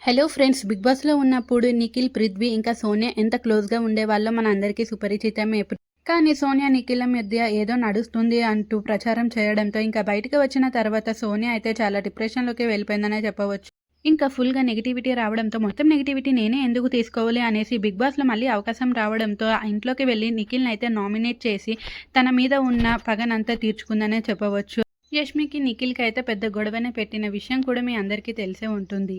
Hello friends, 'big బాస్'లో ఉన్నప్పుడు నిఖిల్, పృథ్వీ ఇంకా సోనియా ఎంత క్లోజ్‌గా ఉండేవాళ్ళో మనందరికీ సుపరిచితమే. కానీ సోనియా, నిఖిల్‌ల మధ్య ఏదో నడుస్తుంది అంటూ ప్రచారం చేయడంతో ఇంకా బయటకు వచ్చిన తర్వాత సోనియా అయితే చాలా డిప్రెషన్‌లోకి వెళ్ళిపోయిందనే చెప్పవచ్చు. ఇంకా ఫుల్‌గా నెగటివిటీ రావడంతో మొత్తం నెగటివిటీ నేనే ఎందుకు తీసుకోవాలి అనేసి 'బిగ్ బాస్'లో మళ్ళీ అవకాశం రావడంతో ఆ ఇంట్లోకి వెళ్ళి నిఖిల్‌ని అయితే నామినేట్ చేసి తన మీద ఉన్న పగనంతా తీర్చుకుందనే చెప్పవచ్చు. యష్మికి, నిఖిల్‌కి అయితే పెద్ద గొడవనే పెట్టిన విషయం కూడా మీ అందరికీ తెలిసే ఉంటుంది.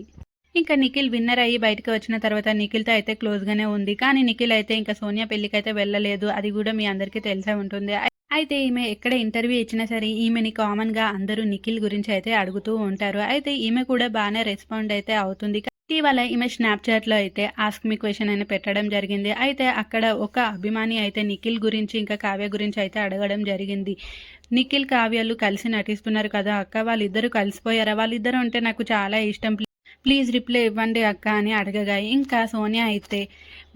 ఇంకా నిఖిల్ విన్నర్ అయ్యి బయటకు వచ్చిన తర్వాత నిఖిల్‌తో అయితే క్లోజ్‌గానే ఉంది. కానీ నిఖిల్ అయితే ఇంకా సోనియా పెళ్ళికైతే వెళ్ళలేదు. అది కూడా మీ అందరికీ తెలిసే ఉంటుంది. అయితే ఈమె ఎక్కడ ఇంటర్వ్యూ ఇచ్చినా సరే ఈమెని కామన్‌గా అందరూ నిఖిల్ గురించి అయితే అడుగుతూ ఉంటారు. అయితే ఈమె కూడా బాగానే రెస్పాండ్ అయితే అవుతుంది. ఇటీవల ఈమె స్నాప్‌చాట్‌లో అయితే ఆస్క్ మీ క్వెషన్ అని పెట్టడం జరిగింది. అయితే అక్కడ ఒక అభిమాని అయితే నిఖిల్ గురించి ఇంకా కావ్య గురించి అయితే అడగడం జరిగింది. నిఖిల్, కావ్యలు కలిసి నటిస్తున్నారు కదా అక్క, వాళ్ళిద్దరూ కలిసిపోయారా? వాళ్ళిద్దరూ అంటే నాకు చాలా ఇష్టం. ప్లీజ్ రిప్లై ఇవ్వండి అక్క అని అడగగా ఇంకా సోనియా అయితే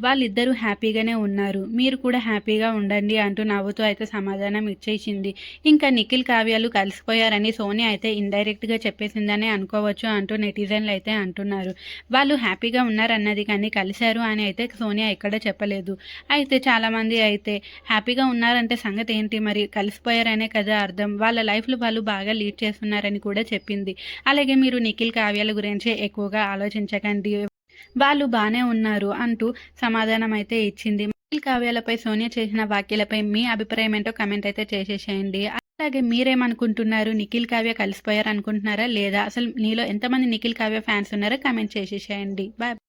వాళ్ళిద్దరూ హ్యాపీగానే ఉన్నారు, మీరు కూడా హ్యాపీగా ఉండండి అంటూ నవ్వుతూ అయితే సమాధానం ఇచ్చేసింది. ఇంకా నిఖిల్, కావ్యాలు కలిసిపోయారని సోనియా అయితే ఇండైరెక్ట్గా చెప్పేసిందనే అనుకోవచ్చు అంటూ నెటిజన్లు అయితే అంటున్నారు. వాళ్ళు హ్యాపీగా ఉన్నారన్నది కానీ కలిశారు అని అయితే సోనియా ఎక్కడ చెప్పలేదు. అయితే చాలామంది అయితే హ్యాపీగా ఉన్నారంటే సంగతి ఏంటి, మరి కలిసిపోయారనే కదా అర్థం, వాళ్ళ లైఫ్లో వాళ్ళు బాగా లీడ్ చేస్తున్నారని కూడా చెప్పింది. అలాగే మీరు నిఖిల్, కావ్యాల గురించి ఎక్కువగా ఆలోచించకండి, వాళ్ళు బానే ఉన్నారు అంటూ సమాధానం అయితే ఇచ్చింది. నిఖిల్, కావ్యాలపై సోనియా చేసిన వ్యాఖ్యలపై మీ అభిప్రాయం ఏంటో కమెంట్ అయితే చేసేసేయండి. అలాగే మీరేమనుకుంటున్నారు? నిఖిల్, కావ్య కలిసిపోయారు అనుకుంటున్నారా లేదా? అసలు నీలో ఎంతమంది నిఖిల్, కావ్య ఫ్యాన్స్ ఉన్నారో కమెంట్ చేసేసేయండి. బాయ్.